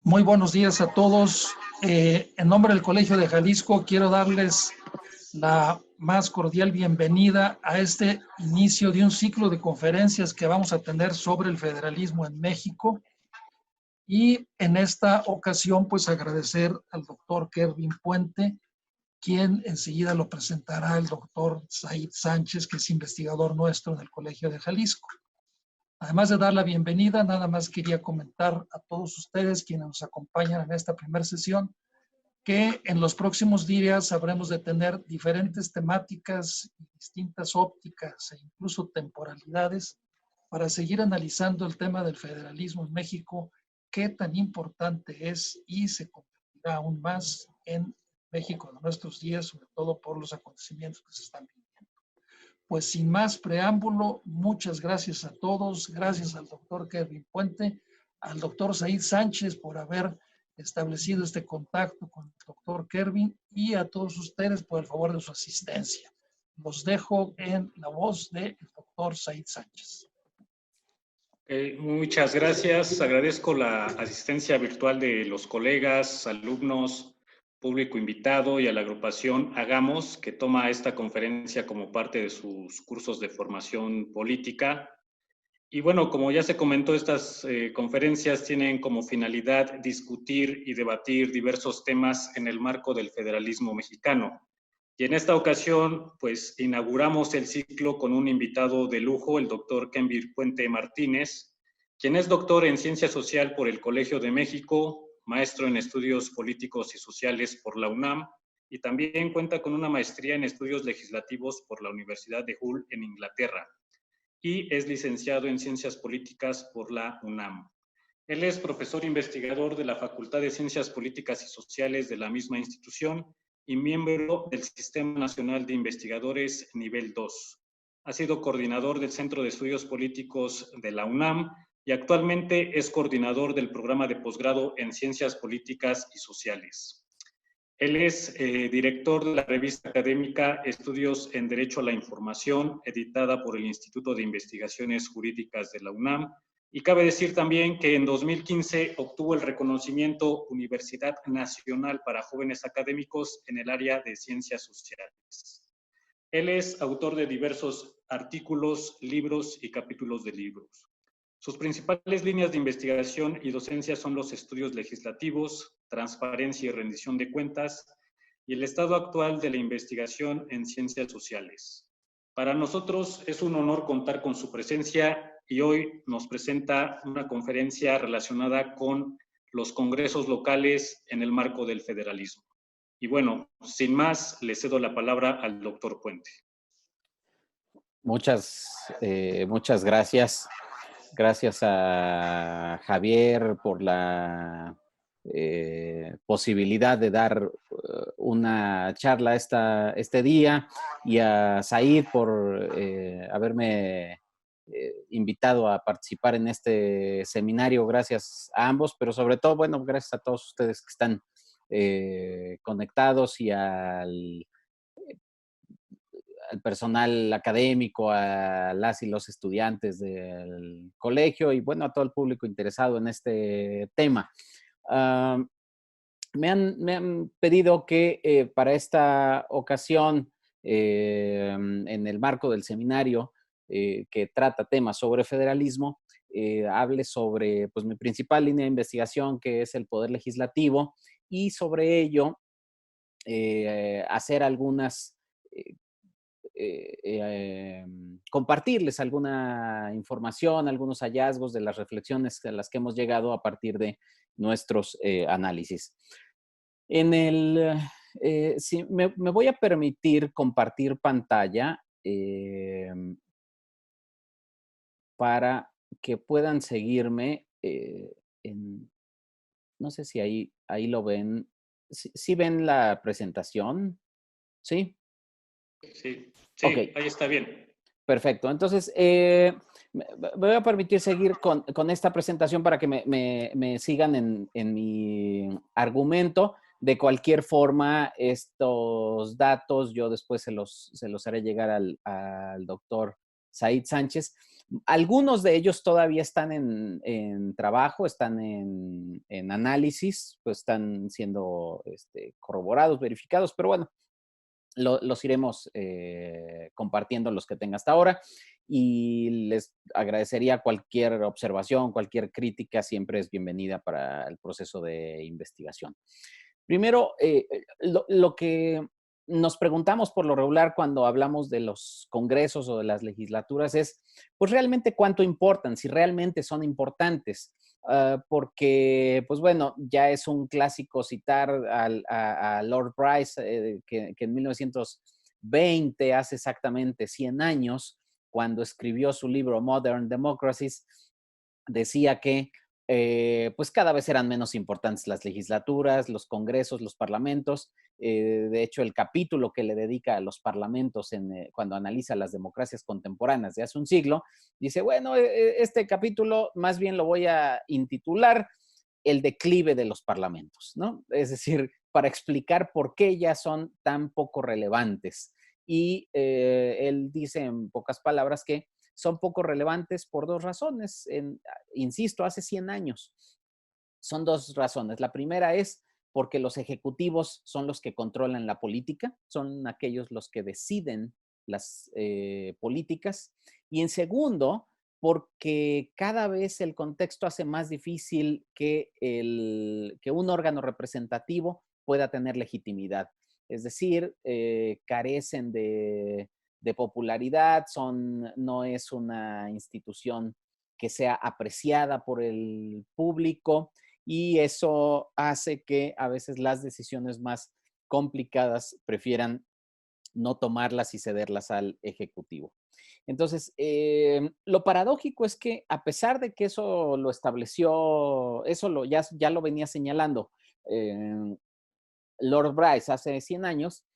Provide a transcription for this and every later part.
Muy buenos días a todos. En nombre del Colegio de Jalisco, quiero darles la más cordial bienvenida a este inicio de un ciclo de conferencias que vamos a tener sobre el federalismo en México. Y en esta ocasión, pues agradecer al doctor Kervin Puente, quien enseguida lo presentará el doctor Said Sánchez, que es investigador nuestro en el Colegio de Jalisco. Además de dar la bienvenida, nada más quería comentar a todos ustedes quienes nos acompañan en esta primera sesión que en los próximos días habremos de tener diferentes temáticas, distintas ópticas e incluso temporalidades para seguir analizando el tema del federalismo en México, qué tan importante es y se convertirá aún más en México de nuestros días, sobre todo por los acontecimientos que se están viviendo. Pues sin más preámbulo, muchas gracias a todos, gracias al doctor Kervin Puente, al doctor Said Sánchez por haber establecido este contacto con el doctor Kervin y a todos ustedes por el favor de su asistencia. Los dejo en la voz del doctor Said Sánchez. Muchas gracias. Agradezco la asistencia virtual de los colegas, alumnos, público invitado y a la agrupación Hagamos, que toma esta conferencia como parte de sus cursos de formación política. Y bueno, como ya se comentó, estas conferencias tienen como finalidad discutir y debatir diversos temas en el marco del federalismo mexicano. Y en esta ocasión, pues, inauguramos el ciclo con un invitado de lujo, el doctor Kervin Puente Martínez, quien es doctor en Ciencia Social por el Colegio de México, maestro en Estudios Políticos y Sociales por la UNAM, y también cuenta con una maestría en Estudios Legislativos por la Universidad de Hull en Inglaterra, y es licenciado en Ciencias Políticas por la UNAM. Él es profesor investigador de la Facultad de Ciencias Políticas y Sociales de la misma institución y miembro del Sistema Nacional de Investigadores Nivel 2. Ha sido coordinador del Centro de Estudios Políticos de la UNAM y actualmente es coordinador del programa de posgrado en Ciencias Políticas y Sociales. Él es director de la revista académica Estudios en Derecho a la Información, editada por el Instituto de Investigaciones Jurídicas de la UNAM. Y cabe decir también que en 2015 obtuvo el reconocimiento Universidad Nacional para Jóvenes Académicos en el área de Ciencias Sociales. Él es autor de diversos artículos, libros y capítulos de libros. Sus principales líneas de investigación y docencia son los estudios legislativos, transparencia y rendición de cuentas, y el estado actual de la investigación en ciencias sociales. Para nosotros es un honor contar con su presencia y hoy nos presenta una conferencia relacionada con los congresos locales en el marco del federalismo. Y bueno, sin más, le cedo la palabra al doctor Puente. Muchas gracias. Gracias a Javier por la posibilidad de dar una charla este día y a Said por haberme invitado a participar en este seminario. Gracias a ambos, pero sobre todo, bueno, gracias a todos ustedes que están conectados y al personal académico, a las y los estudiantes del colegio y, bueno, a todo el público interesado en este tema. Me han pedido que para esta ocasión, en el marco del seminario que trata temas sobre federalismo, hable sobre, pues, mi principal línea de investigación, que es el poder legislativo, y sobre ello hacer algunas compartirles alguna información, algunos hallazgos de las reflexiones a las que hemos llegado a partir de nuestros análisis. Sí, me voy a permitir compartir pantalla para que puedan seguirme no sé si ahí lo ven. ¿Sí ven la presentación? ¿Sí? Sí, Okay. Ahí está bien. Perfecto. Entonces, me voy a permitir seguir con esta presentación para que me sigan en mi argumento. De cualquier forma, estos datos yo después se los haré llegar al doctor Said Sánchez. Algunos de ellos todavía están en trabajo, están en análisis, pues están siendo corroborados, verificados, pero bueno, los iremos compartiendo los que tenga hasta ahora y les agradecería cualquier observación, cualquier crítica, siempre es bienvenida para el proceso de investigación. Primero, lo que nos preguntamos por lo regular cuando hablamos de los congresos o de las legislaturas es, pues realmente cuánto importan, si realmente son importantes. Porque, pues bueno, ya es un clásico citar a Lord Bryce, que en 1920, hace exactamente 100 años, cuando escribió su libro Modern Democracies, decía que pues cada vez eran menos importantes las legislaturas, los congresos, los parlamentos. De hecho, el capítulo que le dedica a los parlamentos cuando analiza las democracias contemporáneas de hace un siglo, dice, bueno, este capítulo más bien lo voy a intitular El declive de los parlamentos, ¿no? Es decir, para explicar por qué ya son tan poco relevantes. Y él dice en pocas palabras que son poco relevantes por dos razones. Insisto, hace 100 años. Son dos razones. La primera es porque los ejecutivos son los que controlan la política, son aquellos los que deciden las políticas. Y en segundo, porque cada vez el contexto hace más difícil que un órgano representativo pueda tener legitimidad. Es decir, carecen de popularidad, no es una institución que sea apreciada por el público y eso hace que a veces las decisiones más complicadas prefieran no tomarlas y cederlas al ejecutivo. Entonces, lo paradójico es que a pesar de que eso lo estableció, ya lo venía señalando Lord Bryce hace 100 años,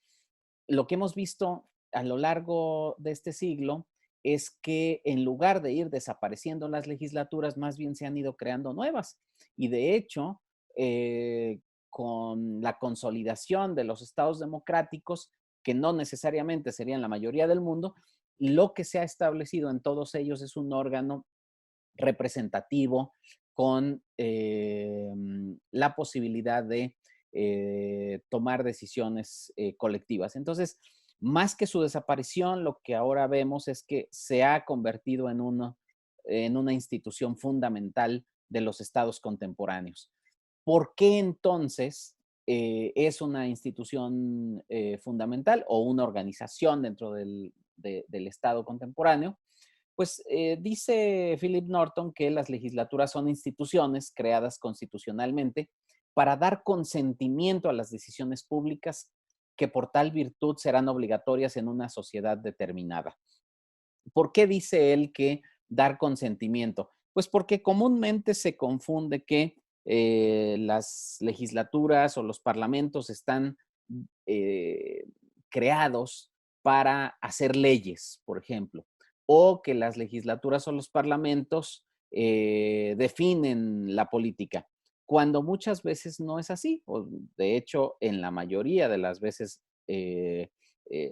lo que hemos visto a lo largo de este siglo es que en lugar de ir desapareciendo las legislaturas, más bien se han ido creando nuevas. Y de hecho, con la consolidación de los estados democráticos, que no necesariamente serían la mayoría del mundo, lo que se ha establecido en todos ellos es un órgano representativo con la posibilidad de tomar decisiones colectivas. Entonces, más que su desaparición, lo que ahora vemos es que se ha convertido en una institución fundamental de los estados contemporáneos. ¿Por qué entonces es una institución fundamental o una organización dentro del estado contemporáneo? Pues dice Philip Norton que las legislaturas son instituciones creadas constitucionalmente para dar consentimiento a las decisiones públicas que por tal virtud serán obligatorias en una sociedad determinada. ¿Por qué dice él que dar consentimiento? Pues porque comúnmente se confunde que las legislaturas o los parlamentos están eh, creados para hacer leyes, por ejemplo, o que las legislaturas o los parlamentos definen la política, cuando muchas veces no es así, o de hecho en la mayoría de las veces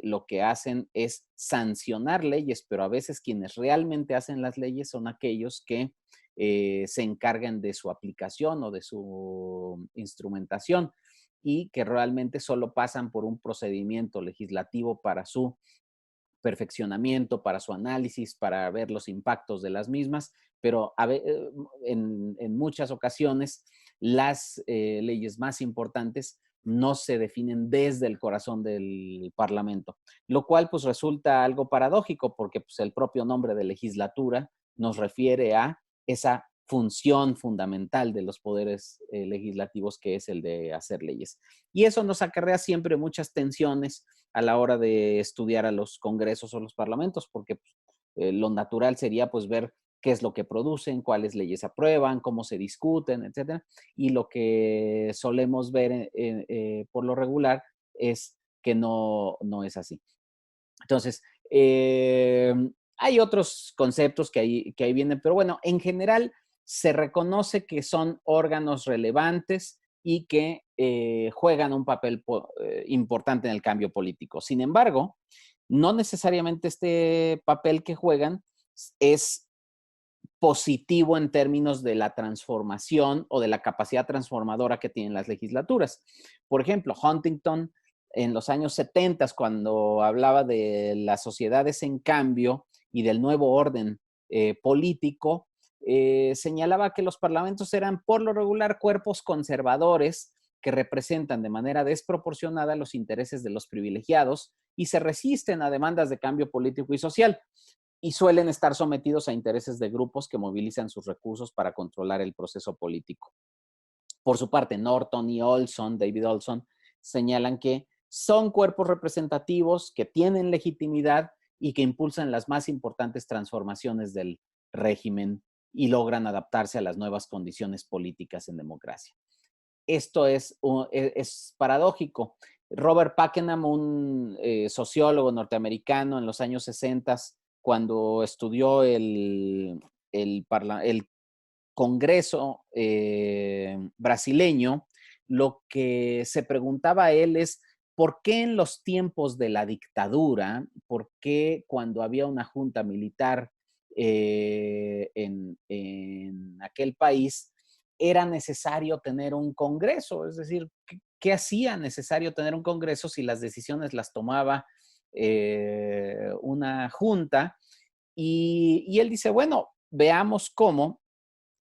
lo que hacen es sancionar leyes, pero a veces quienes realmente hacen las leyes son aquellos que se encargan de su aplicación o de su instrumentación y que realmente solo pasan por un procedimiento legislativo para su perfeccionamiento, para su análisis, para ver los impactos de las mismas, pero en muchas ocasiones las leyes más importantes no se definen desde el corazón del Parlamento, lo cual pues resulta algo paradójico porque pues, el propio nombre de legislatura nos refiere a esa función fundamental de los poderes legislativos que es el de hacer leyes. Y eso nos acarrea siempre muchas tensiones a la hora de estudiar a los congresos o los parlamentos, porque lo natural sería pues ver qué es lo que producen, cuáles leyes aprueban, cómo se discuten, etcétera. Y lo que solemos ver por lo regular es que no es así. Entonces, hay otros conceptos que ahí vienen, pero bueno, en general se reconoce que son órganos relevantes y que juegan un papel importante en el cambio político. Sin embargo, no necesariamente este papel que juegan es positivo en términos de la transformación o de la capacidad transformadora que tienen las legislaturas. Por ejemplo, Huntington en los años 70, cuando hablaba de las sociedades en cambio y del nuevo orden político, señalaba que los parlamentos eran por lo regular cuerpos conservadores que representan de manera desproporcionada los intereses de los privilegiados y se resisten a demandas de cambio político y social, y suelen estar sometidos a intereses de grupos que movilizan sus recursos para controlar el proceso político. Por su parte, Norton y Olson, David Olson, señalan que son cuerpos representativos que tienen legitimidad y que impulsan las más importantes transformaciones del régimen y logran adaptarse a las nuevas condiciones políticas en democracia. Esto es paradójico. Robert Pakenham, un sociólogo norteamericano en los años 60, cuando estudió el Congreso brasileño, lo que se preguntaba a él es ¿por qué en los tiempos de la dictadura, por qué cuando había una junta militar en aquel país, era necesario tener un Congreso? Es decir, ¿qué hacía necesario tener un Congreso si las decisiones las tomaba una junta? Y él dice, bueno, veamos cómo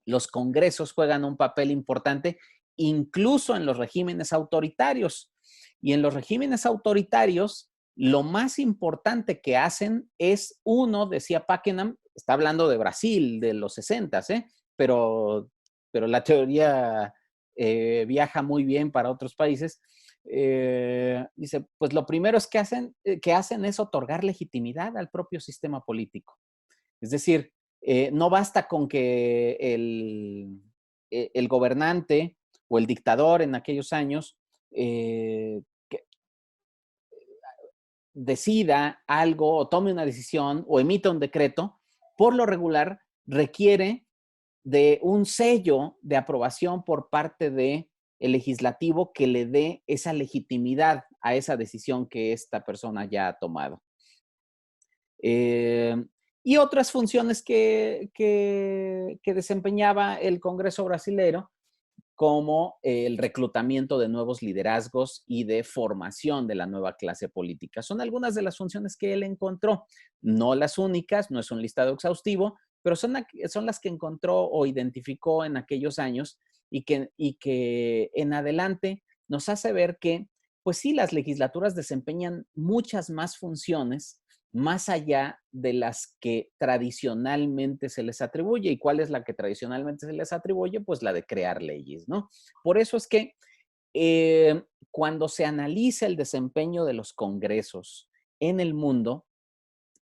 los congresos juegan un papel importante incluso en los regímenes autoritarios. Y en los regímenes autoritarios, lo más importante que hacen es, uno, decía Pakenham, está hablando de Brasil, de los 60, pero la teoría viaja muy bien para otros países. Dice, pues lo primero es que hacen es otorgar legitimidad al propio sistema político. Es decir, no basta con que el gobernante o el dictador en aquellos años decida algo o tome una decisión o emita un decreto. Por lo regular requiere de un sello de aprobación por parte del legislativo que le dé esa legitimidad a esa decisión que esta persona ya ha tomado. Y otras funciones que desempeñaba el Congreso brasilero, como el reclutamiento de nuevos liderazgos y de formación de la nueva clase política. Son algunas de las funciones que él encontró, no las únicas, no es un listado exhaustivo, pero son las que encontró o identificó en aquellos años y que en adelante nos hace ver que, pues sí, las legislaturas desempeñan muchas más funciones más allá de las que tradicionalmente se les atribuye. ¿Y cuál es la que tradicionalmente se les atribuye? Pues la de crear leyes, ¿no? Por eso es que cuando se analiza el desempeño de los congresos en el mundo,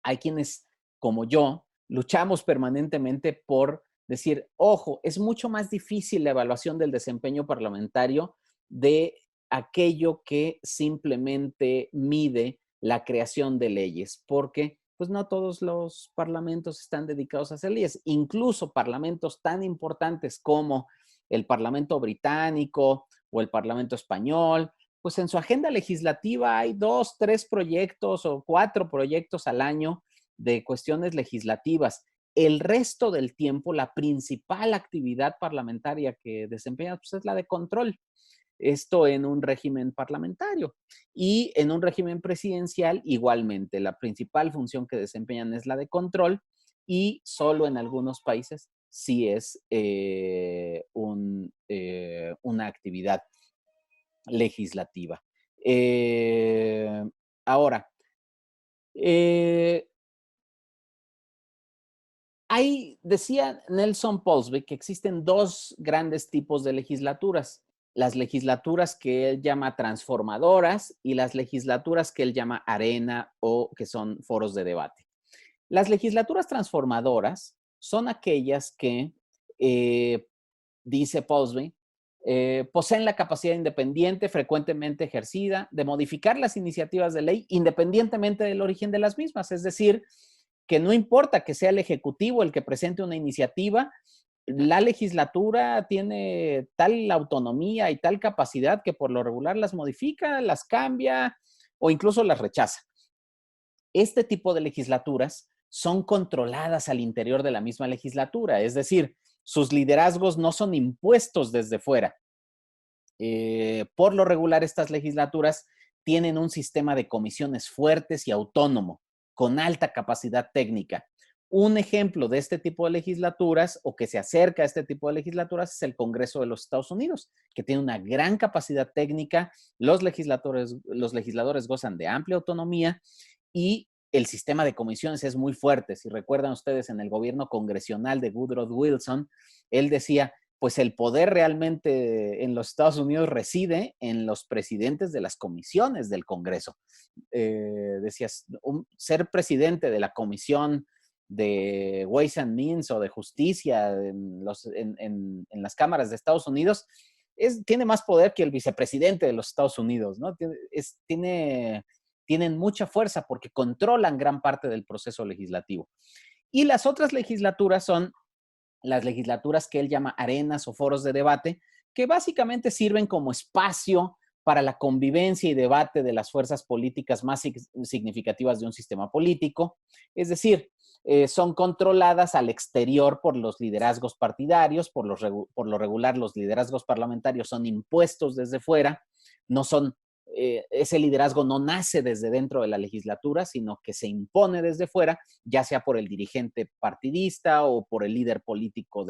hay quienes, como yo, luchamos permanentemente por decir, ojo, es mucho más difícil la evaluación del desempeño parlamentario de aquello que simplemente mide la creación de leyes, porque pues no todos los parlamentos están dedicados a hacer leyes. Incluso parlamentos tan importantes como el Parlamento británico o el Parlamento español, pues en su agenda legislativa hay 2, 3 proyectos o 4 proyectos al año de cuestiones legislativas. El resto del tiempo, la principal actividad parlamentaria que desempeña pues, es la de control. Esto en un régimen parlamentario. Y en un régimen presidencial, igualmente, la principal función que desempeñan es la de control y solo en algunos países sí es una actividad legislativa. Ahora, decía Nelson Polsby que existen 2 grandes tipos de legislaturas. Las legislaturas que él llama transformadoras y las legislaturas que él llama arena o que son foros de debate. Las legislaturas transformadoras son aquellas que, dice Polsby, poseen la capacidad independiente, frecuentemente ejercida, de modificar las iniciativas de ley independientemente del origen de las mismas. Es decir, que no importa que sea el Ejecutivo el que presente una iniciativa, la legislatura tiene tal autonomía y tal capacidad que por lo regular las modifica, las cambia o incluso las rechaza. Este tipo de legislaturas son controladas al interior de la misma legislatura, es decir, sus liderazgos no son impuestos desde fuera. Por lo regular, estas legislaturas tienen un sistema de comisiones fuertes y autónomo, con alta capacidad técnica. Un ejemplo de este tipo de legislaturas, o que se acerca a este tipo de legislaturas, es el Congreso de los Estados Unidos, que tiene una gran capacidad técnica, los legisladores gozan de amplia autonomía y el sistema de comisiones es muy fuerte. Si recuerdan ustedes, en el gobierno congresional de Woodrow Wilson, él decía, pues el poder realmente en los Estados Unidos reside en los presidentes de las comisiones del Congreso. Decías, ser presidente de la comisión de Ways and Means o de Justicia en las cámaras de Estados Unidos tiene más poder que el vicepresidente de los Estados Unidos, ¿no? Tienen mucha fuerza porque controlan gran parte del proceso legislativo. Y las otras legislaturas son las legislaturas que él llama arenas o foros de debate, que básicamente sirven como espacio para la convivencia y debate de las fuerzas políticas más significativas de un sistema político. Es decir, son controladas al exterior por los liderazgos partidarios, por lo regular los liderazgos parlamentarios son impuestos desde fuera, no son ese liderazgo no nace desde dentro de la legislatura, sino que se impone desde fuera, ya sea por el dirigente partidista o por el líder político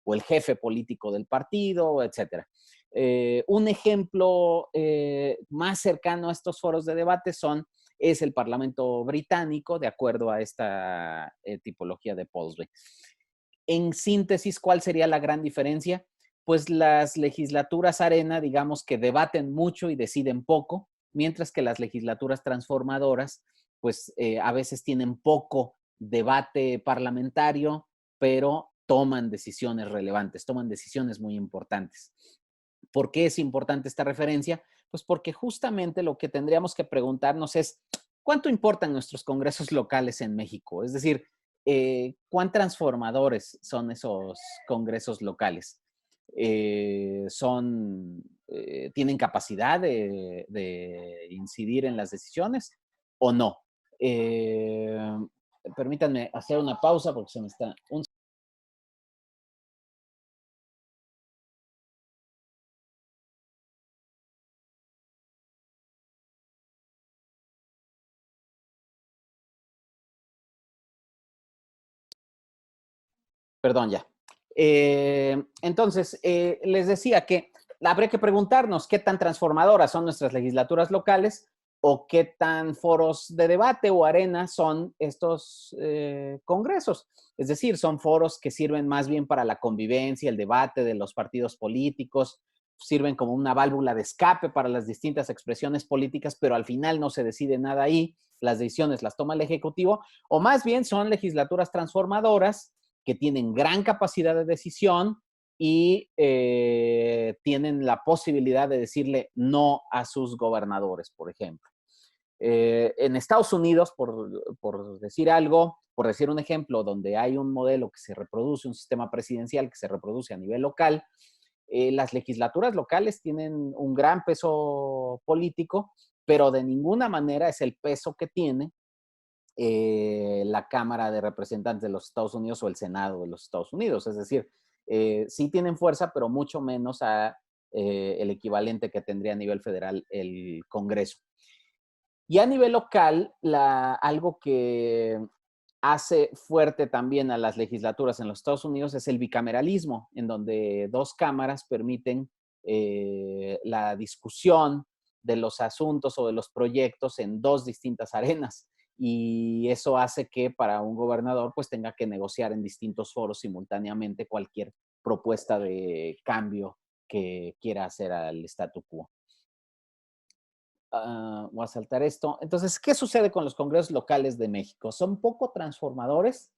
o el jefe político del partido, etc. Un ejemplo más cercano a estos foros de debate es el Parlamento británico, de acuerdo a esta tipología de Paulsby. En síntesis, ¿cuál sería la gran diferencia? Pues las legislaturas arena, digamos que debaten mucho y deciden poco, mientras que las legislaturas transformadoras, pues a veces tienen poco debate parlamentario, pero toman decisiones relevantes, toman decisiones muy importantes. ¿Por qué es importante esta referencia? Pues porque justamente lo que tendríamos que preguntarnos es, ¿cuánto importan nuestros congresos locales en México? Es decir, ¿cuán transformadores son esos congresos locales? ¿Tienen capacidad de incidir en las decisiones o no? Permítanme hacer una pausa porque se me está... Perdón, ya. Entonces, les decía que habría que preguntarnos qué tan transformadoras son nuestras legislaturas locales o qué tan foros de debate o arena son estos congresos. Es decir, son foros que sirven más bien para la convivencia, el debate de los partidos políticos, sirven como una válvula de escape para las distintas expresiones políticas, pero al final no se decide nada ahí, las decisiones las toma el Ejecutivo, o más bien son legislaturas transformadoras que tienen gran capacidad de decisión y tienen la posibilidad de decirle no a sus gobernadores, por ejemplo. En Estados Unidos, por decir algo, por decir un ejemplo, donde hay un modelo que se reproduce, un sistema presidencial que se reproduce a nivel local, las legislaturas locales tienen un gran peso político, pero de ninguna manera es el peso que tiene la Cámara de Representantes de los Estados Unidos o el Senado de los Estados Unidos. Es decir, sí tienen fuerza, pero mucho menos a el equivalente que tendría a nivel federal el Congreso. Y a nivel local, algo que hace fuerte también a las legislaturas en los Estados Unidos es el bicameralismo, en donde dos cámaras permiten la discusión de los asuntos o de los proyectos en dos distintas arenas. Y eso hace que para un gobernador pues tenga que negociar en distintos foros simultáneamente cualquier propuesta de cambio que quiera hacer al statu quo. Voy a saltar esto. Entonces, ¿qué sucede con los congresos locales de México? ¿Son poco transformadores?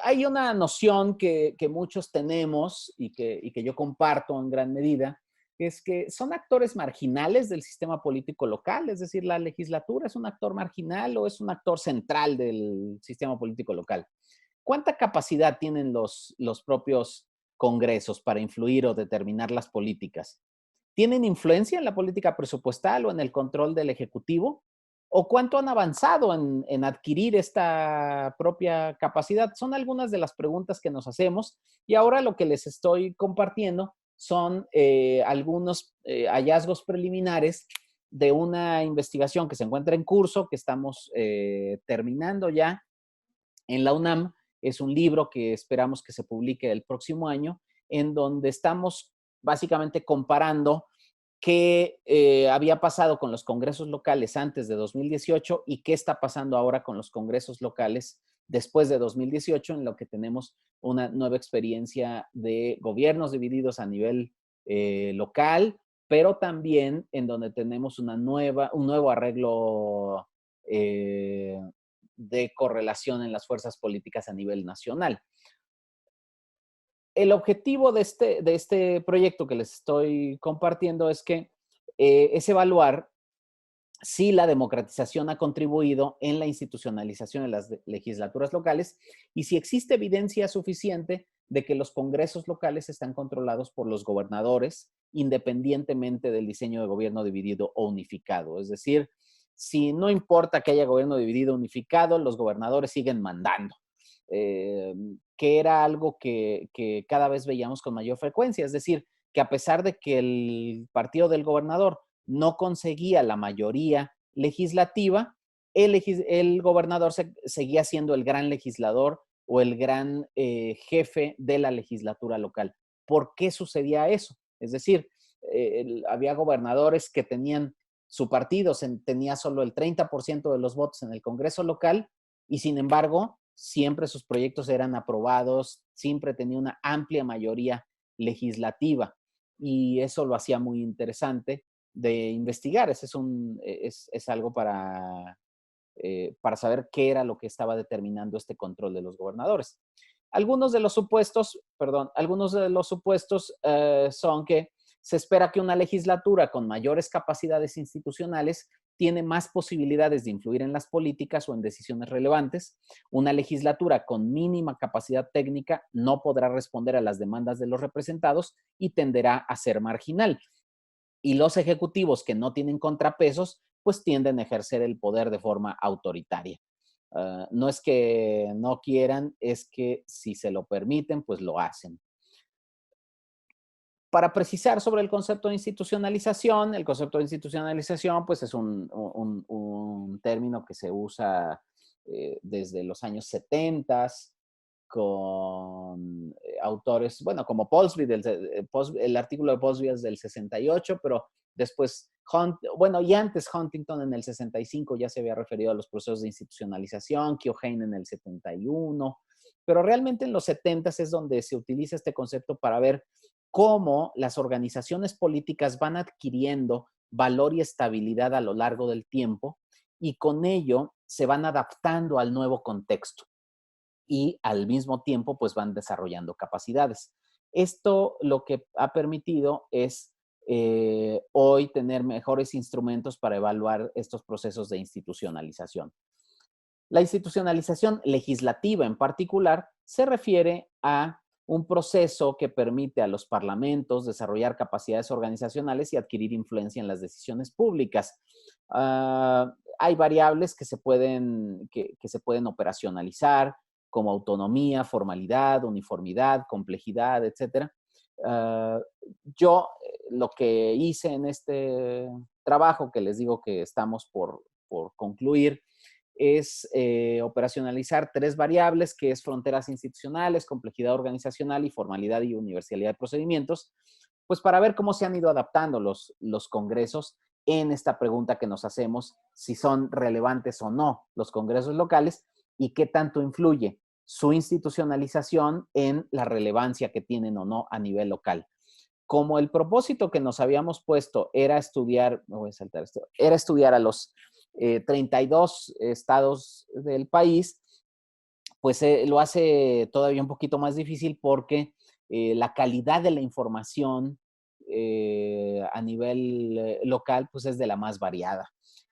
Hay una noción que muchos tenemos y que yo comparto en gran medida, es que son actores marginales del sistema político local, es decir, la legislatura es un actor marginal o es un actor central del sistema político local. ¿Cuánta capacidad tienen los propios congresos para influir o determinar las políticas? ¿Tienen influencia en la política presupuestal o en el control del Ejecutivo? ¿O cuánto han avanzado en adquirir esta propia capacidad? Son algunas de las preguntas que nos hacemos y ahora lo que les estoy compartiendo son algunos hallazgos preliminares de una investigación que se encuentra en curso, que estamos terminando ya en la UNAM. Es un libro que esperamos que se publique el próximo año, en donde estamos básicamente comparando qué había pasado con los congresos locales antes de 2018 y qué está pasando ahora con los congresos locales después de 2018, en lo que tenemos una nueva experiencia de gobiernos divididos a nivel local, pero también en donde tenemos un nuevo arreglo de correlación en las fuerzas políticas a nivel nacional. El objetivo de este proyecto que les estoy compartiendo es evaluar si la democratización ha contribuido en la institucionalización de las legislaturas locales y si existe evidencia suficiente de que los congresos locales están controlados por los gobernadores, independientemente del diseño de gobierno dividido o unificado. Es decir, si no importa que haya gobierno dividido o unificado, los gobernadores siguen mandando. Que era algo que cada vez veíamos con mayor frecuencia. Es decir, que a pesar de que el partido del gobernador no conseguía la mayoría legislativa, el gobernador seguía siendo el gran legislador o el gran jefe de la legislatura local. ¿Por qué sucedía eso? Es decir, había gobernadores que tenían, su partido tenía solo el 30% de los votos en el Congreso local y sin embargo, siempre sus proyectos eran aprobados, siempre tenía una amplia mayoría legislativa y eso lo hacía muy interesante de investigar. Ese es algo para saber qué era lo que estaba determinando este control de los gobernadores. Algunos de los supuestos son que se espera que una legislatura con mayores capacidades institucionales tiene más posibilidades de influir en las políticas o en decisiones relevantes. Una legislatura con mínima capacidad técnica no podrá responder a las demandas de los representados y tenderá a ser marginal. Y los ejecutivos que no tienen contrapesos, pues tienden a ejercer el poder de forma autoritaria. No es que no quieran, es que si se lo permiten, pues lo hacen. Para precisar sobre el concepto de institucionalización, el concepto de institucionalización pues es un término que se usa desde los años 70 con autores, bueno, como Polsby, el artículo de Polsby es del 68, pero después, y antes Huntington en el 65 ya se había referido a los procesos de institucionalización, Keohane en el 71, pero realmente en los 70 es donde se utiliza este concepto para ver cómo las organizaciones políticas van adquiriendo valor y estabilidad a lo largo del tiempo y con ello se van adaptando al nuevo contexto y al mismo tiempo pues van desarrollando capacidades. Esto lo que ha permitido es hoy tener mejores instrumentos para evaluar estos procesos de institucionalización. La institucionalización legislativa en particular se refiere a un proceso que permite a los parlamentos desarrollar capacidades organizacionales y adquirir influencia en las decisiones públicas. Hay variables que se pueden operacionalizar, como autonomía, formalidad, uniformidad, complejidad, etc. Yo lo que hice en este trabajo, que les digo que estamos por concluir, es operacionalizar 3 variables, que es fronteras institucionales, complejidad organizacional y formalidad y universalidad de procedimientos, pues para ver cómo se han ido adaptando los congresos en esta pregunta que nos hacemos, si son relevantes o no los congresos locales y qué tanto influye su institucionalización en la relevancia que tienen o no a nivel local. Como el propósito que nos habíamos puesto era estudiar, era estudiar a los 32 estados del país, pues lo hace todavía un poquito más difícil porque la calidad de la información a nivel local pues es de la más variada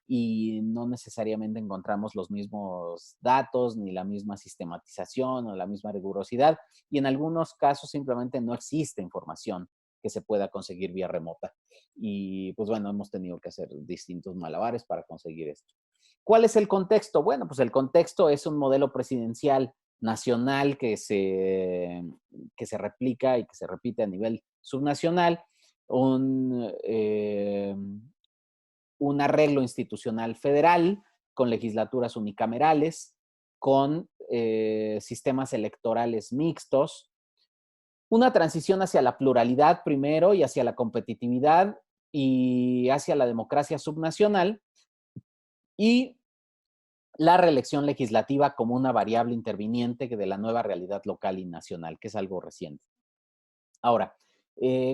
y no necesariamente encontramos los mismos datos ni la misma sistematización o la misma rigurosidad y en algunos casos simplemente no existe información que se pueda conseguir vía remota. Y pues bueno, hemos tenido que hacer distintos malabares para conseguir esto. ¿Cuál es el contexto? Bueno, pues el contexto es un modelo presidencial nacional que se replica y que se repite a nivel subnacional, un, eh, un arreglo institucional federal con legislaturas unicamerales, con sistemas electorales mixtos, una transición hacia la pluralidad primero y hacia la competitividad y hacia la democracia subnacional, y la reelección legislativa como una variable interviniente de la nueva realidad local y nacional, que es algo reciente. Ahora,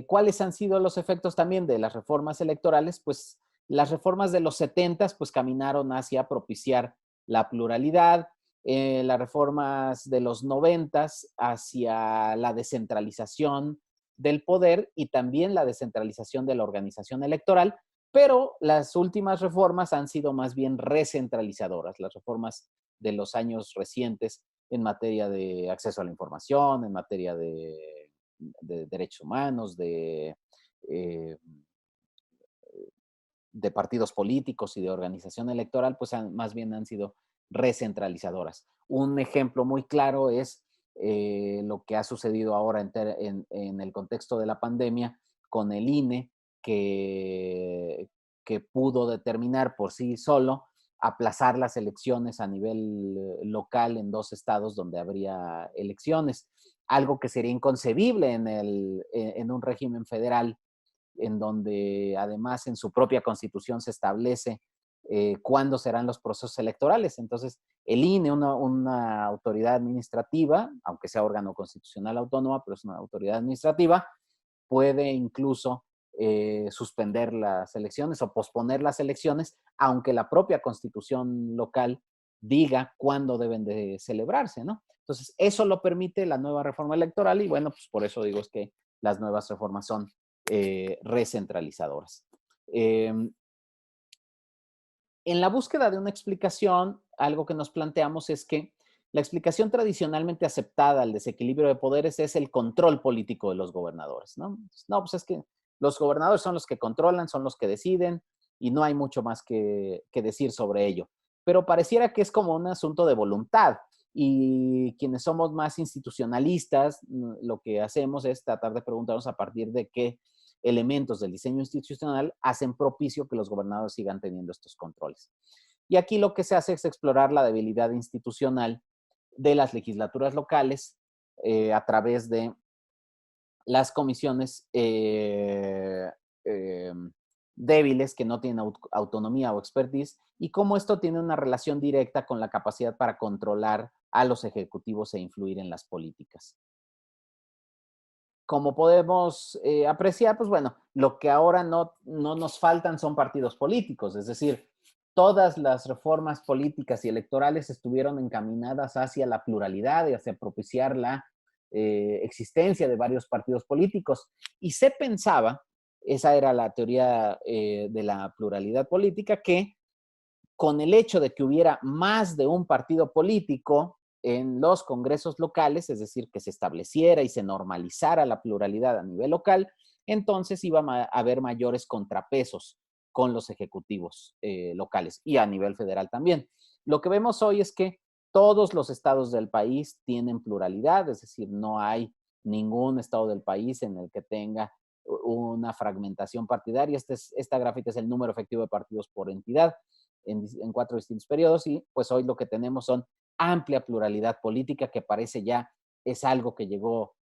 ¿cuáles han sido los efectos también de las reformas electorales? Pues las reformas de los 70 pues caminaron hacia propiciar la pluralidad, las reformas de los 90 hacia la descentralización del poder y también la descentralización de la organización electoral, pero las últimas reformas han sido más bien recentralizadoras, las reformas de los años recientes en materia de acceso a la información, en materia de derechos humanos, eh, de partidos políticos y de organización electoral, pues más bien han sido recentralizadoras. Un ejemplo muy claro es lo que ha sucedido ahora en el contexto de la pandemia con el INE, que pudo determinar por sí solo aplazar las elecciones a nivel local en 2 estados donde habría elecciones, algo que sería inconcebible en un régimen federal, en donde además en su propia constitución se establece cuándo serán los procesos electorales. Entonces, el INE, una autoridad administrativa, aunque sea órgano constitucional autónoma, pero es una autoridad administrativa, puede incluso suspender las elecciones o posponer las elecciones, aunque la propia constitución local diga cuándo deben de celebrarse, ¿no? Entonces, eso lo permite la nueva reforma electoral y bueno, pues por eso digo es que las nuevas reformas son recentralizadoras. En la búsqueda de una explicación, algo que nos planteamos es que la explicación tradicionalmente aceptada al desequilibrio de poderes es el control político de los gobernadores, ¿no? No, pues es que los gobernadores son los que controlan, son los que deciden y no hay mucho más que decir sobre ello. Pero pareciera que es como un asunto de voluntad y quienes somos más institucionalistas, lo que hacemos es tratar de preguntarnos a partir de qué elementos del diseño institucional hacen propicio que los gobernadores sigan teniendo estos controles. Y aquí lo que se hace es explorar la debilidad institucional de las legislaturas locales a través de las comisiones débiles que no tienen autonomía o expertise y cómo esto tiene una relación directa con la capacidad para controlar a los ejecutivos e influir en las políticas. Como podemos apreciar, pues bueno, lo que ahora no nos faltan son partidos políticos, es decir, todas las reformas políticas y electorales estuvieron encaminadas hacia la pluralidad y hacia propiciar la existencia de varios partidos políticos. Y se pensaba, esa era la teoría de la pluralidad política, que con el hecho de que hubiera más de un partido político en los congresos locales, es decir, que se estableciera y se normalizara la pluralidad a nivel local, entonces iba a haber mayores contrapesos con los ejecutivos locales y a nivel federal también. Lo que vemos hoy es que todos los estados del país tienen pluralidad, es decir, no hay ningún estado del país en el que tenga una fragmentación partidaria. Esta gráfica es el número efectivo de partidos por entidad en 4 distintos periodos y pues hoy lo que tenemos son amplia pluralidad política que parece ya es algo que llegó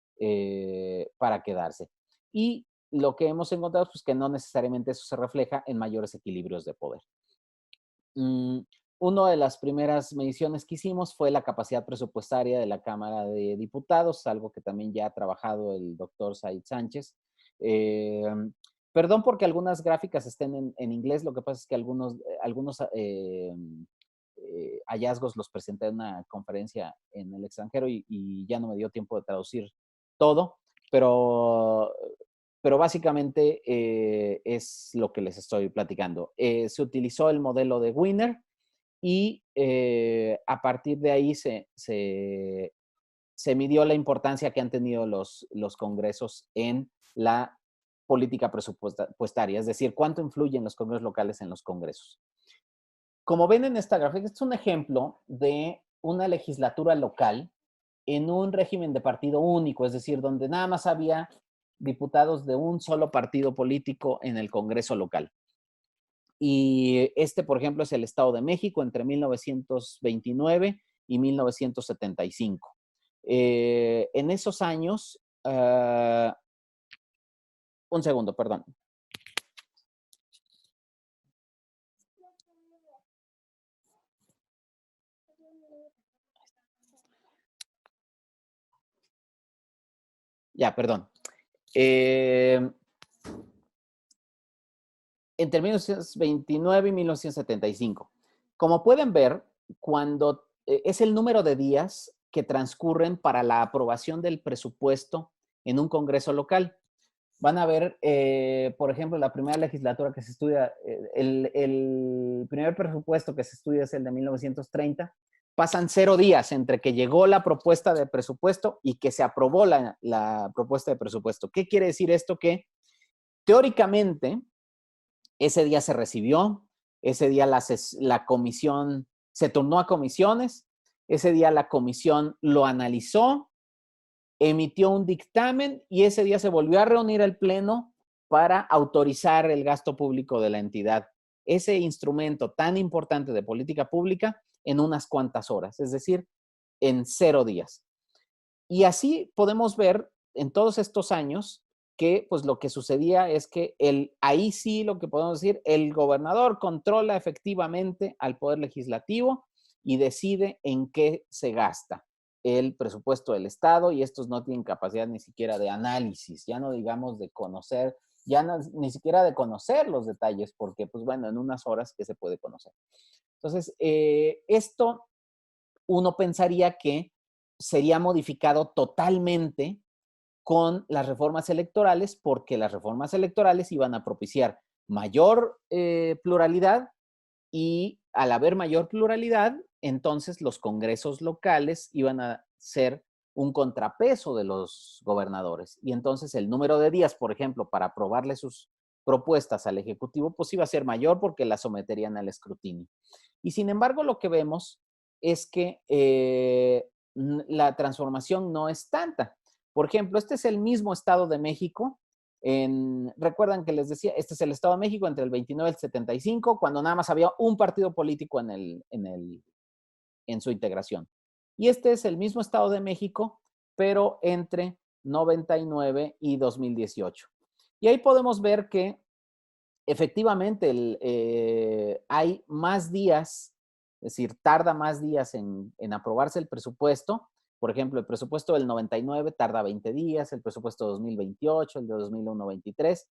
para quedarse. Y lo que hemos encontrado es pues, que no necesariamente eso se refleja en mayores equilibrios de poder. Una de las primeras mediciones que hicimos fue la capacidad presupuestaria de la Cámara de Diputados, algo que también ya ha trabajado el doctor Said Sánchez. Perdón porque algunas gráficas estén en inglés, lo que pasa es que algunos hallazgos los presenté en una conferencia en el extranjero y ya no me dio tiempo de traducir todo, pero básicamente es lo que les estoy platicando. Se utilizó el modelo de Wiener y a partir de ahí se midió la importancia que han tenido los congresos en la política presupuestaria, es decir, cuánto influyen los congresos locales en los congresos. como ven en esta gráfica, este es un ejemplo de una legislatura local en un régimen de partido único, es decir, donde nada más había diputados de un solo partido político en el Congreso local. Y este, por ejemplo, es el Estado de México entre 1929 y 1975. En esos años, un segundo, perdón. Ya, perdón. Entre 1929 y 1975. Como pueden ver, cuando es el número de días que transcurren para la aprobación del presupuesto en un congreso local. Van a ver, por ejemplo, la primera legislatura que se estudia, el primer presupuesto que se estudia es el de 1930. Pasan 0 días entre que llegó la propuesta de presupuesto y que se aprobó la propuesta de presupuesto. ¿Qué quiere decir esto? Que teóricamente ese día se recibió, ese día la comisión se turnó a comisiones, ese día la comisión lo analizó, emitió un dictamen y ese día se volvió a reunir el pleno para autorizar el gasto público de la entidad. Ese instrumento tan importante de política pública en unas cuantas horas, es decir, en 0 días. Y así podemos ver en todos estos años que pues lo que sucedía es que ahí sí lo que podemos decir, el gobernador controla efectivamente al Poder Legislativo y decide en qué se gasta el presupuesto del Estado, y estos no tienen capacidad ni siquiera de análisis, ya no digamos de conocer, ya no, ni siquiera de conocer los detalles, porque pues bueno, en unas horas que se puede conocer. Entonces, esto uno pensaría que sería modificado totalmente con las reformas electorales, porque las reformas electorales iban a propiciar mayor pluralidad, y al haber mayor pluralidad, entonces los congresos locales iban a ser un contrapeso de los gobernadores. Y entonces el número de días, por ejemplo, para aprobarle sus propuestas al Ejecutivo, pues iba a ser mayor porque las someterían al escrutinio. Y sin embargo, lo que vemos es que la transformación no es tanta. Por ejemplo, este es el mismo Estado de México. Recuerdan que les decía, este es el Estado de México entre el 29 y el 75, cuando nada más había un partido político en su integración. Y este es el mismo Estado de México, pero entre 99 y 2018. Y ahí podemos ver que efectivamente hay más días, es decir, tarda más días en aprobarse el presupuesto. Por ejemplo, el presupuesto del 99 tarda 20 días, el presupuesto de 2028, el de 2001, 23.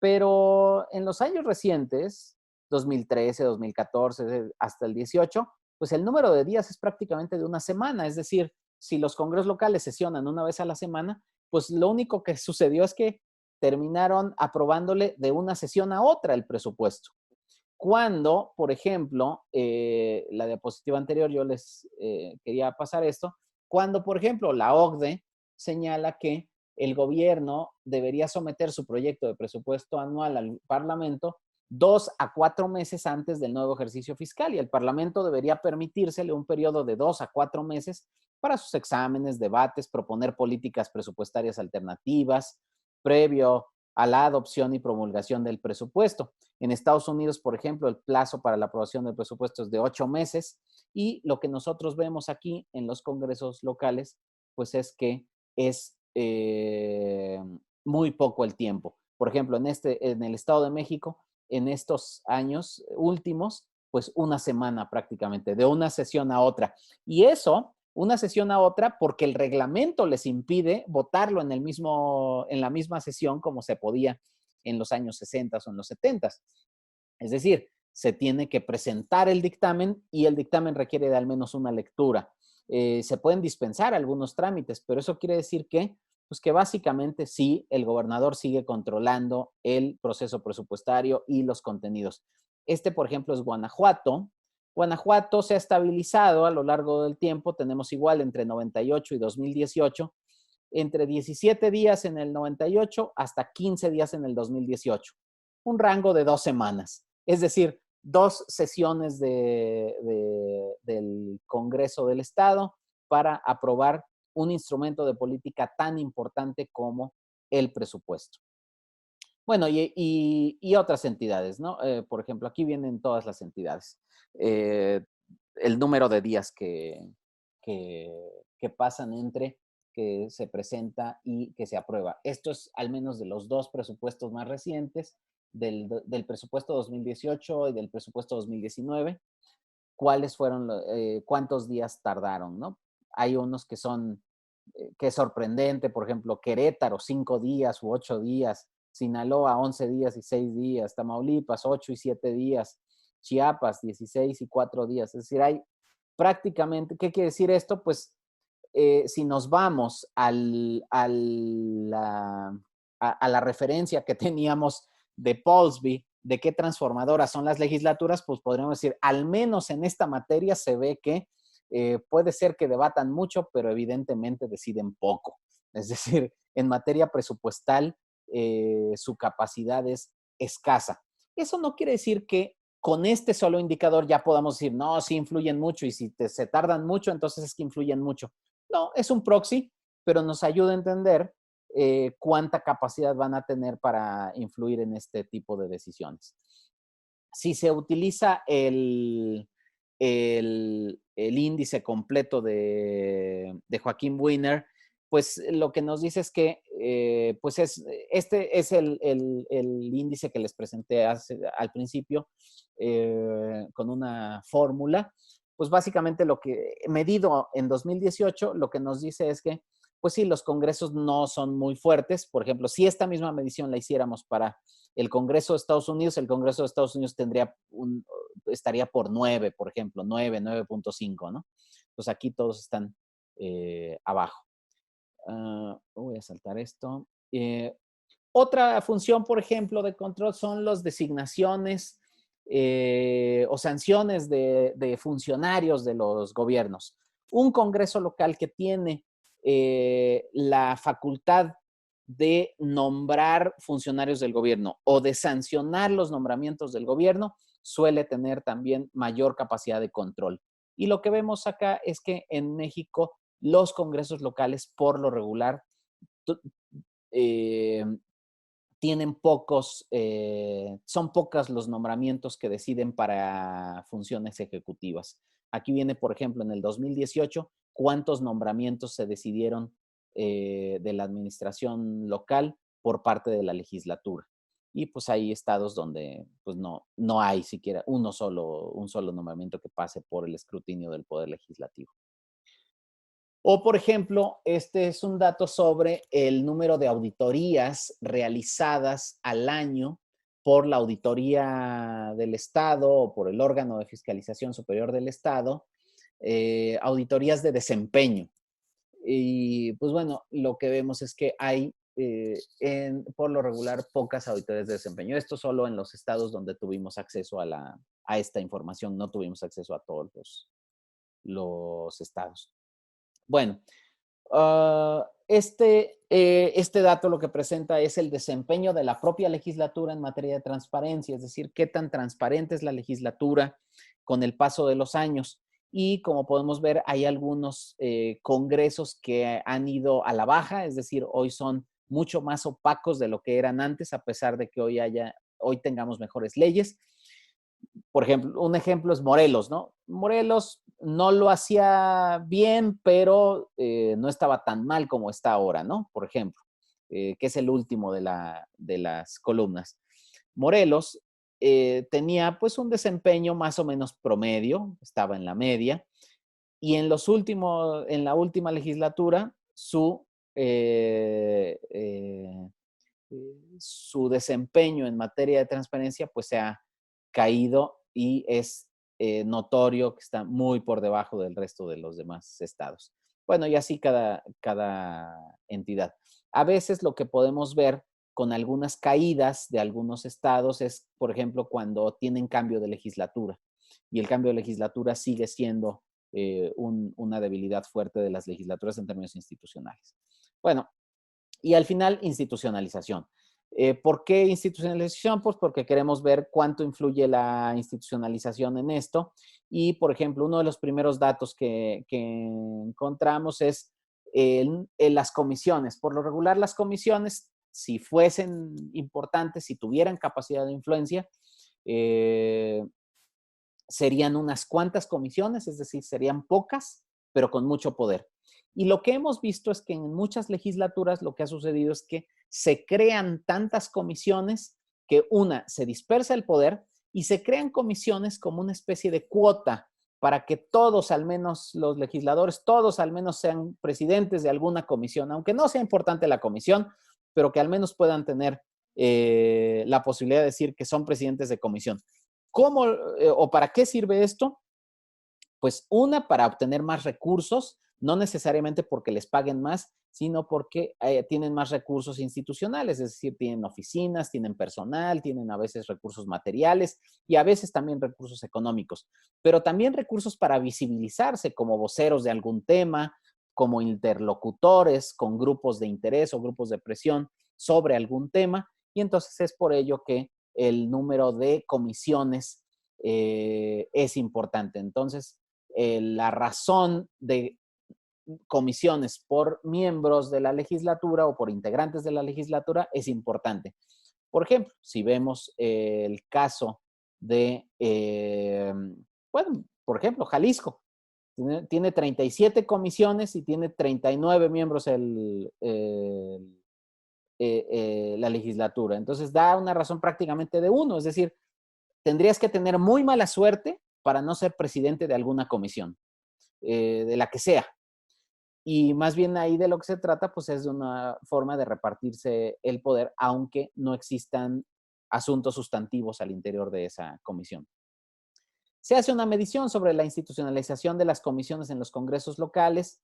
Pero en los años recientes, 2013, 2014, hasta el 18, pues el número de días es prácticamente de una semana. Es decir, si los congresos locales sesionan una vez a la semana, pues lo único que sucedió es que terminaron aprobándole de una sesión a otra el presupuesto. Cuando, por ejemplo, la diapositiva anterior yo les quería pasar esto, cuando, por ejemplo, la OCDE señala que el gobierno debería someter su proyecto de presupuesto anual al Parlamento 2 a 4 meses antes del nuevo ejercicio fiscal, y el Parlamento debería permitírsele un periodo de 2 a 4 meses para sus exámenes, debates, proponer políticas presupuestarias alternativas, previo a la adopción y promulgación del presupuesto. En Estados Unidos, por ejemplo, el plazo para la aprobación del presupuesto es de 8 meses, y lo que nosotros vemos aquí en los congresos locales, pues es que es muy poco el tiempo. Por ejemplo, en el Estado de México, en estos años últimos, pues una semana prácticamente, de una sesión a otra. Y eso, una sesión a otra, porque el reglamento les impide votarlo en la misma sesión como se podía en los años 60 o en los 70. Es decir, se tiene que presentar el dictamen y el dictamen requiere de al menos una lectura. Se pueden dispensar algunos trámites, pero eso quiere decir pues que básicamente sí, el gobernador sigue controlando el proceso presupuestario y los contenidos. Por ejemplo, es Guanajuato. Guanajuato se ha estabilizado a lo largo del tiempo. Tenemos igual entre 98 y 2018, entre 17 días en el 98 hasta 15 días en el 2018. Un rango de 2 semanas. Es decir, 2 sesiones del Congreso del Estado para aprobar un instrumento de política tan importante como el presupuesto. Bueno, y otras entidades, ¿no? Por ejemplo, aquí vienen todas las entidades. El número de días que pasan entre que se presenta y que se aprueba. Esto es al menos de los 2 presupuestos más recientes, del presupuesto 2018 y del presupuesto 2019. ¿Cuáles fueron, cuántos días tardaron, no? Hay unos que son, que es sorprendente, por ejemplo, Querétaro, 5 días u 8 días, Sinaloa, 11 días y 6 días, Tamaulipas, 8 y 7 días, Chiapas, 16 y 4 días. Es decir, hay prácticamente, ¿qué quiere decir esto? Pues si nos vamos a la referencia que teníamos de Paulsby, de qué transformadoras son las legislaturas, pues podríamos decir, al menos en esta materia se ve que puede ser que debatan mucho, pero evidentemente deciden poco. Es decir, en materia presupuestal, su capacidad es escasa. Eso no quiere decir que con este solo indicador ya podamos decir, no, sí influyen mucho y si se tardan mucho, entonces es que influyen mucho. No, es un proxy, pero nos ayuda a entender cuánta capacidad van a tener para influir en este tipo de decisiones. Si se utiliza el índice completo de Joaquín Wiener, pues lo que nos dice es que pues este es el índice que les presenté al principio con una fórmula. Pues básicamente lo que medido en 2018, lo que nos dice es que, pues sí, los congresos no son muy fuertes. Por ejemplo, si esta misma medición la hiciéramos para el Congreso de Estados Unidos, el Congreso de Estados Unidos estaría por 9, por ejemplo, 9, 9.5, ¿no? Pues aquí todos están abajo. Voy a saltar esto. Otra función, por ejemplo, de control son las designaciones o sanciones de funcionarios de los gobiernos. Un Congreso local que tiene la facultad de nombrar funcionarios del gobierno o de sancionar los nombramientos del gobierno suele tener también mayor capacidad de control. Y lo que vemos acá es que en México los congresos locales por lo regular tienen son pocos los nombramientos que deciden para funciones ejecutivas. Aquí viene, por ejemplo, en el 2018, cuántos nombramientos se decidieron de la administración local por parte de la legislatura. Y pues hay estados donde pues no hay siquiera un solo nombramiento que pase por el escrutinio del Poder Legislativo. O, por ejemplo, este es un dato sobre el número de auditorías realizadas al año por la Auditoría del Estado o por el órgano de fiscalización superior del Estado, auditorías de desempeño. Y pues bueno, lo que vemos es que hay por lo regular pocas auditorías de desempeño. Esto solo en los estados donde tuvimos acceso a esta información, no tuvimos acceso a todos los estados. Bueno, este dato lo que presenta es el desempeño de la propia legislatura en materia de transparencia, es decir, qué tan transparente es la legislatura con el paso de los años. Y como podemos ver, hay algunos congresos que han ido a la baja, es decir, hoy son mucho más opacos de lo que eran antes, a pesar de que hoy tengamos mejores leyes. Por ejemplo, un ejemplo es Morelos, ¿no? Morelos no lo hacía bien, pero no estaba tan mal como está ahora, ¿no? Por ejemplo, que es el último de las columnas. Morelos tenía pues un desempeño más o menos promedio, estaba en la media, y en la última legislatura su desempeño en materia de transparencia pues se ha caído y es notorio que está muy por debajo del resto de los demás estados. Bueno, y así cada entidad. A veces lo que podemos ver con algunas caídas de algunos estados es, por ejemplo, cuando tienen cambio de legislatura y el cambio de legislatura sigue siendo una debilidad fuerte de las legislaturas en términos institucionales. Bueno, y al final, institucionalización. ¿Por qué institucionalización? Pues porque queremos ver cuánto influye la institucionalización en esto. Y, por ejemplo, uno de los primeros datos que encontramos es las comisiones. Por lo regular, las comisiones, si fuesen importantes, si tuvieran capacidad de influencia, serían unas cuantas comisiones, es decir, serían pocas, pero con mucho poder. Y lo que hemos visto es que en muchas legislaturas lo que ha sucedido es que se crean tantas comisiones que se dispersa el poder y se crean comisiones como una especie de cuota para que todos, al menos los legisladores, todos al menos sean presidentes de alguna comisión, aunque no sea importante la comisión, pero que al menos puedan tener la posibilidad de decir que son presidentes de comisión. ¿Cómo o para qué sirve esto? Pues para obtener más recursos, no necesariamente porque les paguen más, sino porque tienen más recursos institucionales, es decir, tienen oficinas, tienen personal, tienen a veces recursos materiales y a veces también recursos económicos, pero también recursos para visibilizarse como voceros de algún tema, como interlocutores con grupos de interés o grupos de presión sobre algún tema, y entonces es por ello que el número de comisiones es importante. Entonces, la razón de comisiones por miembros de la legislatura o por integrantes de la legislatura es importante. Por ejemplo, si vemos el caso de, bueno, por ejemplo, Jalisco. Tiene 37 comisiones y tiene 39 miembros la legislatura. Entonces da una razón prácticamente de uno, es decir, tendrías que tener muy mala suerte para no ser presidente de alguna comisión, de la que sea. Y más bien ahí de lo que se trata, pues es de una forma de repartirse el poder, aunque no existan asuntos sustantivos al interior de esa comisión. Se hace una medición sobre la institucionalización de las comisiones en los congresos locales,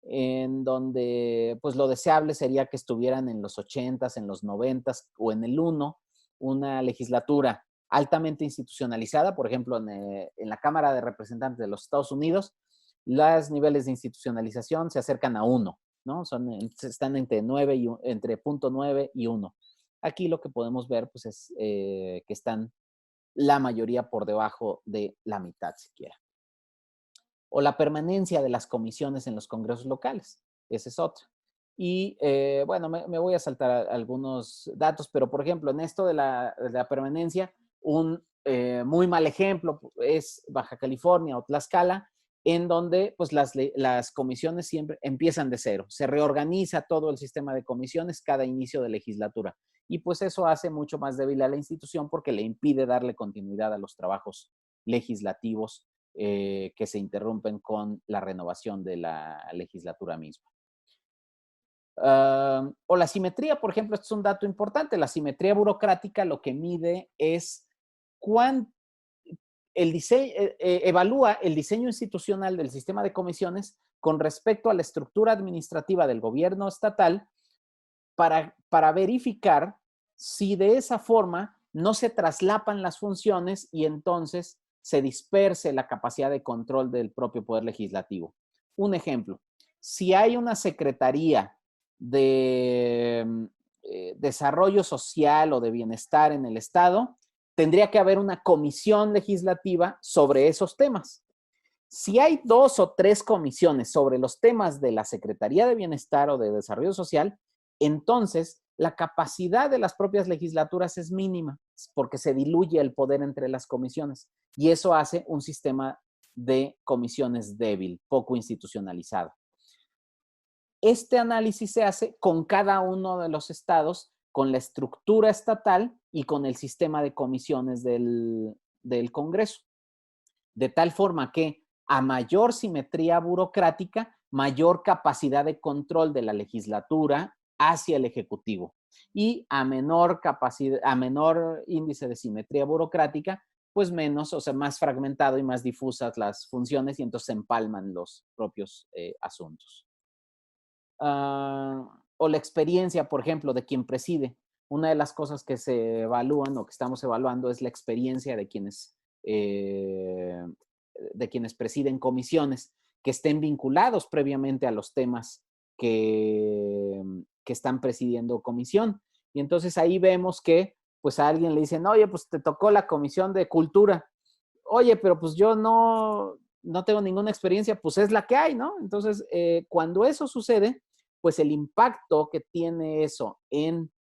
en donde pues lo deseable sería que estuvieran en los 80s, en los 90s o en el 1, una legislatura altamente institucionalizada. Por ejemplo, en la Cámara de Representantes de los Estados Unidos, los niveles de institucionalización se acercan a 1, ¿no? Están entre 0.9 y 1. Aquí lo que podemos ver pues, es que están la mayoría por debajo de la mitad siquiera. O la permanencia de las comisiones en los congresos locales. Esa es otra. Y bueno, me voy a saltar algunos datos, pero por ejemplo, en esto de la permanencia, un muy mal ejemplo es Baja California o Tlaxcala, en donde pues las comisiones siempre empiezan de cero. Se reorganiza todo el sistema de comisiones cada inicio de legislatura. Y pues eso hace mucho más débil a la institución porque le impide darle continuidad a los trabajos legislativos que se interrumpen con la renovación de la legislatura misma. O la simetría, por ejemplo, este es un dato importante. La simetría burocrática lo que mide es evalúa el diseño institucional del sistema de comisiones con respecto a la estructura administrativa del gobierno estatal para verificar si de esa forma no se traslapan las funciones y entonces se disperse la capacidad de control del propio Poder Legislativo. Un ejemplo, si hay una Secretaría de Desarrollo Social o de Bienestar en el Estado, tendría que haber una comisión legislativa sobre esos temas. Si hay 2 o 3 comisiones sobre los temas de la Secretaría de Bienestar o de Desarrollo Social, entonces la capacidad de las propias legislaturas es mínima porque se diluye el poder entre las comisiones y eso hace un sistema de comisiones débil, poco institucionalizado. Este análisis se hace con cada uno de los estados, con la estructura estatal y con el sistema de comisiones del Congreso. De tal forma que a mayor simetría burocrática, mayor capacidad de control de la legislatura hacia el Ejecutivo. Y a menor índice de simetría burocrática, pues menos, o sea, más fragmentado y más difusas las funciones y entonces se empalman los propios asuntos. O la experiencia, por ejemplo, de quien preside. Una de las cosas que se evalúan o que estamos evaluando es la experiencia de quienes presiden comisiones, que estén vinculados previamente a los temas que están presidiendo comisión. Y entonces ahí vemos que pues a alguien le dicen, oye, pues te tocó la Comisión de Cultura. Oye, pero pues yo no tengo ninguna experiencia, pues es la que hay, ¿no? Entonces, cuando eso sucede, pues el impacto que tiene eso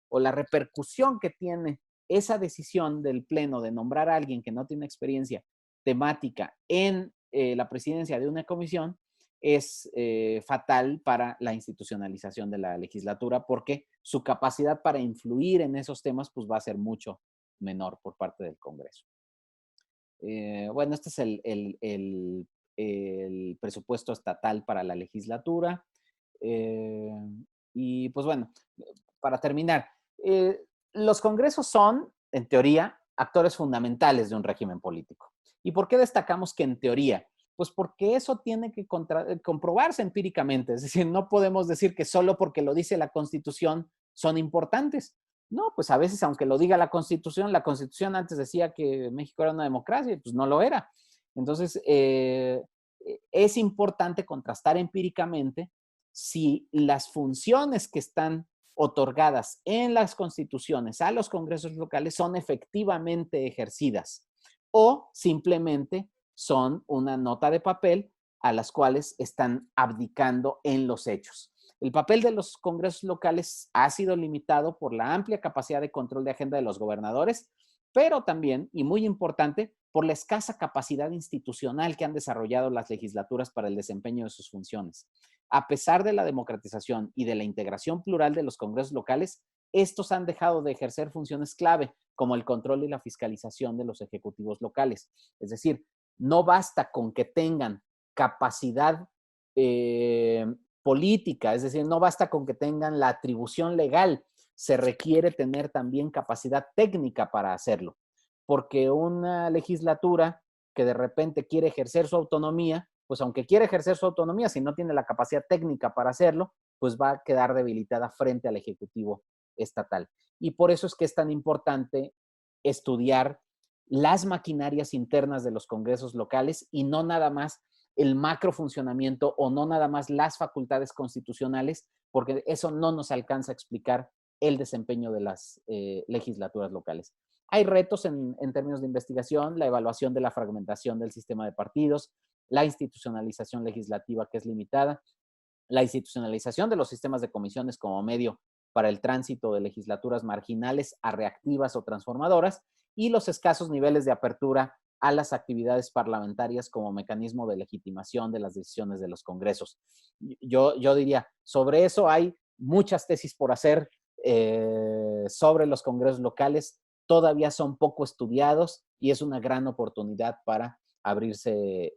o la repercusión que tiene esa decisión del Pleno de nombrar a alguien que no tiene experiencia temática en la presidencia de una comisión, es fatal para la institucionalización de la legislatura, porque su capacidad para influir en esos temas pues va a ser mucho menor por parte del Congreso. Bueno, este es el presupuesto estatal para la legislatura. Y pues bueno, para terminar, los congresos son, en teoría, actores fundamentales de un régimen político. ¿Y por qué destacamos que en teoría? Pues porque eso tiene que comprobarse empíricamente. Es decir, no podemos decir que solo porque lo dice la Constitución son importantes. No, pues a veces, aunque lo diga la Constitución antes decía que México era una democracia y pues no lo era. Entonces, es importante contrastar empíricamente si las funciones que están otorgadas en las constituciones a los congresos locales son efectivamente ejercidas o simplemente son una nota de papel a las cuales están abdicando en los hechos. El papel de los congresos locales ha sido limitado por la amplia capacidad de control de agenda de los gobernadores, pero también, y muy importante, por la escasa capacidad institucional que han desarrollado las legislaturas para el desempeño de sus funciones. A pesar de la democratización y de la integración plural de los congresos locales, estos han dejado de ejercer funciones clave, como el control y la fiscalización de los ejecutivos locales. Es decir, no basta con que tengan capacidad política, es decir, no basta con que tengan la atribución legal, se requiere tener también capacidad técnica para hacerlo, porque una legislatura que de repente quiere ejercer su autonomía, pues aunque quiere ejercer su autonomía, si no tiene la capacidad técnica para hacerlo, pues va a quedar debilitada frente al Ejecutivo estatal. Y por eso es que es tan importante estudiar las maquinarias internas de los congresos locales y no nada más el macro funcionamiento o no nada más las facultades constitucionales, porque eso no nos alcanza a explicar el desempeño de las legislaturas locales. Hay retos en términos de investigación, la evaluación de la fragmentación del sistema de partidos, la institucionalización legislativa que es limitada, la institucionalización de los sistemas de comisiones como medio para el tránsito de legislaturas marginales a reactivas o transformadoras y los escasos niveles de apertura a las actividades parlamentarias como mecanismo de legitimación de las decisiones de los congresos. Yo diría, sobre eso hay muchas tesis por hacer sobre los congresos locales, todavía son poco estudiados y es una gran oportunidad para abrirse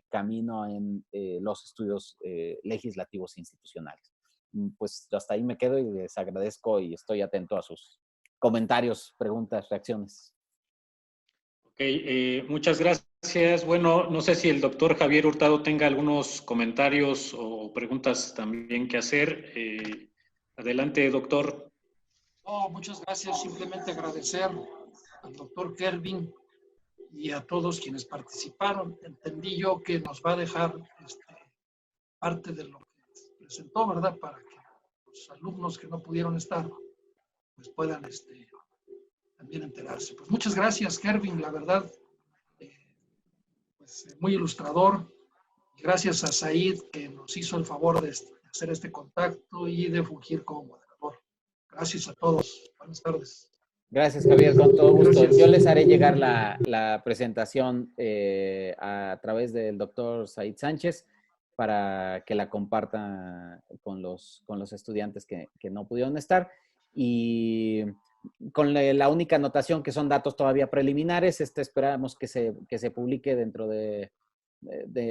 camino en los estudios legislativos institucionales. Pues hasta ahí me quedo y les agradezco y estoy atento a sus comentarios, preguntas, reacciones. Ok, muchas gracias. Bueno, no sé si el doctor Javier Hurtado tenga algunos comentarios o preguntas también que hacer. Adelante, doctor. No, muchas gracias. Simplemente agradecer al doctor Kervin y a todos quienes participaron. Entendí yo que nos va a dejar parte de lo que presentó, ¿verdad? Para que los alumnos que no pudieron estar pues puedan también enterarse. Pues muchas gracias, Kervin, la verdad, pues muy ilustrador. Gracias a Said que nos hizo el favor de hacer este contacto y de fungir como moderador. Gracias a todos. Buenas tardes. Gracias, Javier, con todo gusto. Gracias. Yo les haré llegar la presentación a través del doctor Said Sánchez para que la comparta con los estudiantes que no pudieron estar. Y con la única anotación que son datos todavía preliminares, esperamos que se publique dentro de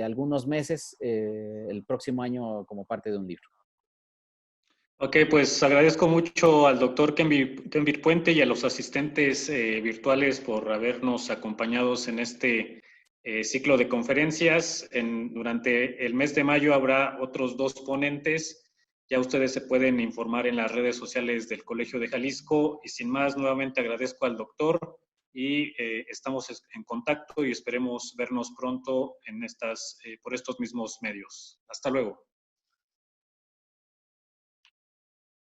algunos meses, el próximo año, como parte de un libro. Ok, pues agradezco mucho al doctor Kenvir Puente y a los asistentes virtuales por habernos acompañado en este ciclo de conferencias. Durante el mes de mayo habrá otros 2 ponentes. Ya ustedes se pueden informar en las redes sociales del Colegio de Jalisco. Y sin más, nuevamente agradezco al doctor y estamos en contacto y esperemos vernos pronto por estos mismos medios. Hasta luego.